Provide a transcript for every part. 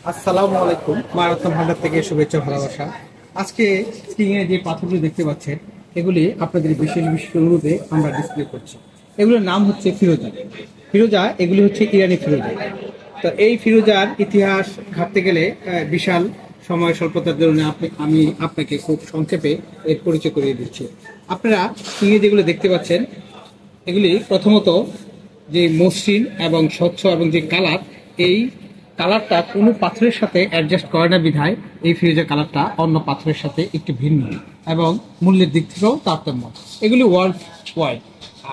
আসসালামু আলাইকুম। মারাত্মক ভান্ডার থেকে শুভেচ্ছা ভালোবাসা। আজকে স্ক্রিনে যে পাথরগুলি দেখতে পাচ্ছেন, এগুলি আপনাদের বিশেষ বিশেষ অনুরোধে আমরা ডিসপ্লে করছি। এগুলোর নাম হচ্ছে ফিরোজা। ফিরোজা এগুলি হচ্ছে ইরানি ফিরোজা। তো এই ফিরোজার ইতিহাস ঘাটতে গেলে বিশাল সময় স্বল্পতার জন্য আমি আপনাকে খুব সংক্ষেপে এর পরিচয় করিয়ে দিচ্ছি। আপনারা স্ক্রিনে যেগুলো দেখতে পাচ্ছেন, এগুলি প্রথমত যে মসৃণ এবং স্বচ্ছ এবং যে কালার, এই কালারটা কোনো পাথরের সাথে অ্যাডজাস্ট করে না বিধায় এই ফিরোজা কালারটা অন্য পাথরের সাথে একটু ভিন্ন এবং মূল্যের দিক থেকেও তারতম্য। এগুলি ওয়ার্ল্ড ওয়াইড।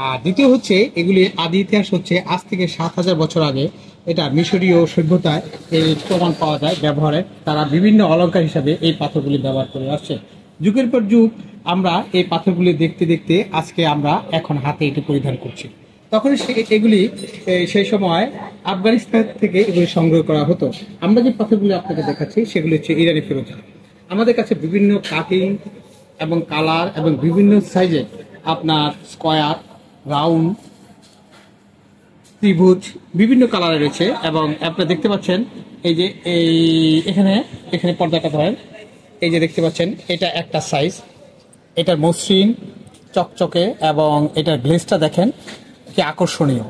আর দ্বিতীয় হচ্ছে এগুলির আদি ইতিহাস হচ্ছে আজ থেকে 7,000 বছর আগে। এটা মিশরীয় সভ্যতায় এই প্রমাণ পাওয়া যায় ব্যবহারের। তারা বিভিন্ন অলংকার হিসাবে এই পাথরগুলি ব্যবহার করে আসছে। যুগের পর যুগ আমরা এই পাথরগুলি দেখতে দেখতে আজকে আমরা এখন হাতে এটি পরিধান করছি। তখন এগুলি সেই সময় আফগানিস্তান থেকে এগুলি সংগ্রহ করা হতো। আমরা যে পাথরগুলি আপনাকে দেখাচ্ছি সেগুলি হচ্ছে ইরানি ফিরোজা। আমাদের কাছে বিভিন্ন কাটিং এবং কালার এবং বিভিন্ন সাইজের আপনার স্কোয়ার, রাউন্ড, ত্রিভুজ বিভিন্ন কালারে রয়েছে। এবং আপনারা দেখতে পাচ্ছেন এই যে এখানে এখানে পর্দাটা ধরেন, এই যে দেখতে পাচ্ছেন এটা একটা সাইজ, এটার মসৃণ চকচকে এবং এটার গ্লেজটা দেখেন কি আকর্ষণীয়।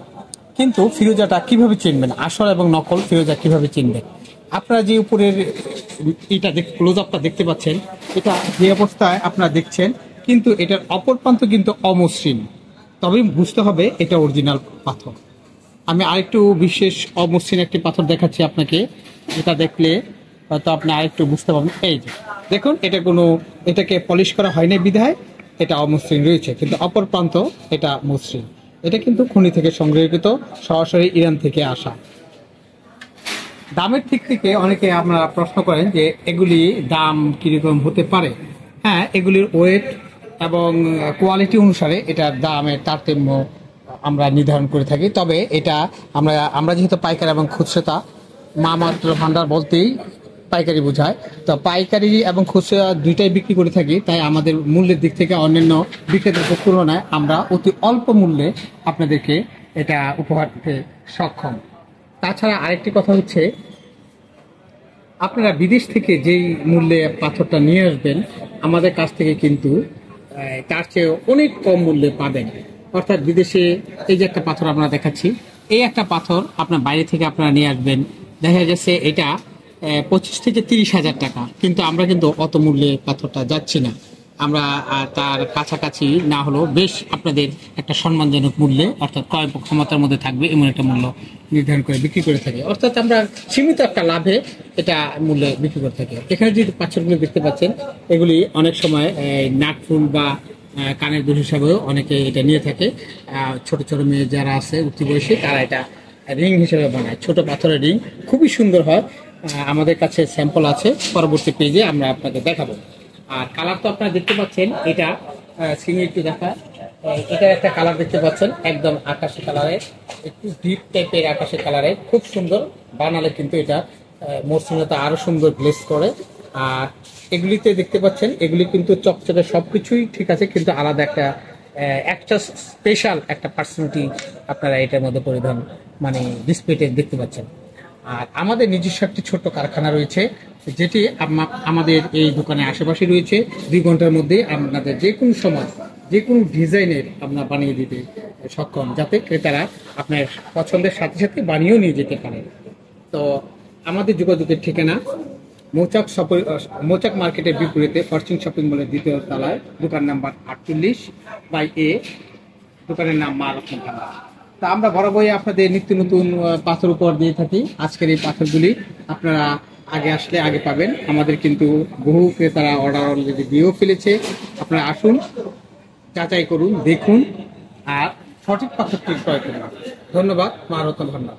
কিন্তু ফিরোজাটা কিভাবে চিনবেন, আসল এবং নকল ফিরোজা কিভাবে চিনবেন? আপনারা যে উপরের এটা ক্লোজ আপটা দেখতে পাচ্ছেন, এটা যে অবস্থায় আপনারা দেখছেন, কিন্তু এটার অপর প্রান্ত কিন্তু অমসৃণ, তবেই বুঝতে হবে এটা অরিজিনাল পাথর। আমি আরেকটু বিশেষ অমসৃণ একটি পাথর দেখাচ্ছি আপনাকে, এটা দেখলে হয়তো আপনি আরেকটু বুঝতে পারবেন। এই যে দেখুন, এটাকে পলিশ করা হয়নি বিধায় এটা অমসৃণ রয়েছে, কিন্তু অপর প্রান্ত এটা মসৃণ। এটা কিন্তু খনি থেকে সংগ্রহীত, সরাসরি ইরান থেকে আসা। দামের দিক থেকে অনেকে আপনারা প্রশ্ন করেন যে এগুলি দাম কিরকম হতে পারে। হ্যাঁ, এগুলির ওয়েট এবং কোয়ালিটি অনুসারে এটার দামের তারতম্য আমরা নির্ধারণ করে থাকি। তবে এটা আমরা যেহেতু পাইকারি এবং খুচরা মামাত্র ভান্ডার বলতেই পাইকারি বোঝায়, তো পাইকারি এবং খুচরা দুইটাই বিক্রি করে থাকি। তাই আমাদের মূল্যের দিক থেকে অন্যান্য বিক্রেতাদের তুলনায় আমরা অতি অল্প মূল্যে আপনাদেরকে এটা উপহার দিতে সক্ষম। তাছাড়া আরেকটি কথা হচ্ছে, আপনারা বিদেশ থেকে যেই মূল্যে পাথরটা নিয়ে আসবেন আমাদের কাছ থেকে কিন্তু তার চেয়ে অনেক কম মূল্যে পাবেন। অর্থাৎ বিদেশে এই যে একটা পাথর আমরা দেখাচ্ছি, এই একটা পাথর আপনার বাইরে থেকে আপনারা নিয়ে আসবেন, দেখা যাচ্ছে এটা 25 থেকে 30,000 টাকা, কিন্তু আমরা কিন্তু অত মূল্যে পাথরটা যাচ্ছি না। আমরা তার কাছাকাছি না হলেও বেশ আপনাদের একটা সম্মানজনক মূল্যে, অর্থাৎ ক্রয় ক্ষমতার মধ্যে থাকবে এমন একটা মূল্য নির্ধারণ করে বিক্রি করে থাকি। অর্থাৎ আমরা সীমিত একটা লাভে এটা মূল্যে বিক্রি করে থাকি। এখানে যে পাথরগুলো দেখতে পাচ্ছেন, এগুলি অনেক সময় নাকফুল বা কানের দুল হিসাবেও অনেকে এটা নিয়ে থাকে। ছোট ছোট মেয়ে যারা আছে উঠতি বয়সী, তারা এটা রিং হিসেবে বানায়। ছোট পাথরের রিং খুবই সুন্দর হয়। আমাদের কাছে স্যাম্পল আছে, পরবর্তী পেজে আমরা আপনাকে দেখাবো। আর কালার তো আপনারা দেখতে পাচ্ছেন, এটা স্ক্রিনে একটু দেখা, এটা একটা কালার দেখতে পাচ্ছেন একদম আকাশি কালারের, একটু ডিপ টাইপের আকাশি কালারের, খুব সুন্দর। বানালে কিন্তু এটা মসৃণতা আরো সুন্দর গ্লেজ করে। আর এগুলিতে দেখতে পাচ্ছেন, এগুলি কিন্তু চকচকে সবকিছুই ঠিক আছে, কিন্তু আলাদা একটা স্পেশাল একটা পার্সোনালিটি আপনারা এটার মধ্যে পরিধান মানে ডিসপ্লেতে দেখতে পাচ্ছেন। আর আমাদের নিজস্ব একটি ছোট্ট কারখানা রয়েছে, যেটি আমাদের এই দোকানের আশেপাশে রয়েছে। 2 ঘন্টার মধ্যে আপনাদের যে কোনো সময় যে কোনো ডিজাইনের আপনার বানিয়ে দিতে সক্ষম, যাতে ক্রেতারা আপনার পছন্দের সাথে সাথে বানিয়েও নিয়ে যেতে পারে। তো আমাদের যোগাযোগের ঠিকানা মৌচাক মার্কেটের বিপরীতে ফরচুন শপিং মলের 2য় তলায়, দোকান নাম্বার 48/A, দোকানের নাম মা রত্ন ভান্ডার। তা আমরা বরাবরই আপনাদের নিত্য নতুন পাথর উপহার দিয়ে থাকি। আজকের এই পাথরগুলি আপনারা আগে আসলে আগে পাবেন। আমাদের কিন্তু বহু ক্রেতারা অর্ডার অলরেডি দিয়েও ফেলেছে। আপনারা আসুন, যাচাই করুন, দেখুন আর সঠিক পাথরটি ক্রয় করুন। ধন্যবাদ। মা রত্ন ভান্ডার।